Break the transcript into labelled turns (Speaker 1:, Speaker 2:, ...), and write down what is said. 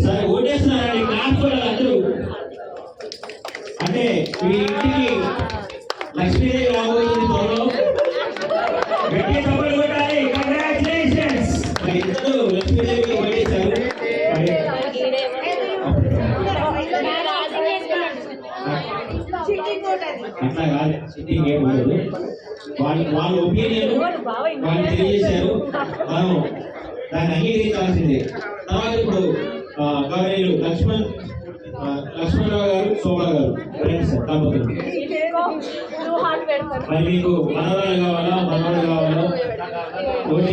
Speaker 1: సరే ఓటేస్తున్నారండి క్లాస్ కూడా అందరూ. అంటే మీ ఇంటికి లక్ష్మీదేవి రాబోతుంది త్వరలో. గట్టి సభలు కొట్టాలి. కంగ్రాచులేషన్స్. ఇద్దరు లక్ష్మీదేవికి ఓటేశారు. అట్లా కాదు, సిట్టింగ్ ఏం కాదు. వాళ్ళ ఒపీనియన్ వాళ్ళు తెలియజేశారు, మనం దాన్ని అంగీకరించాల్సిందే. తర్వాత ఇప్పుడు గౌరవనీయులు లక్ష్మణరావు గారు, శోభా గారు ఫ్రెండ్స్ దంపతులు. మరి మీకు మనవరాలు కావాలా మనవాడు కావాలా ఓటు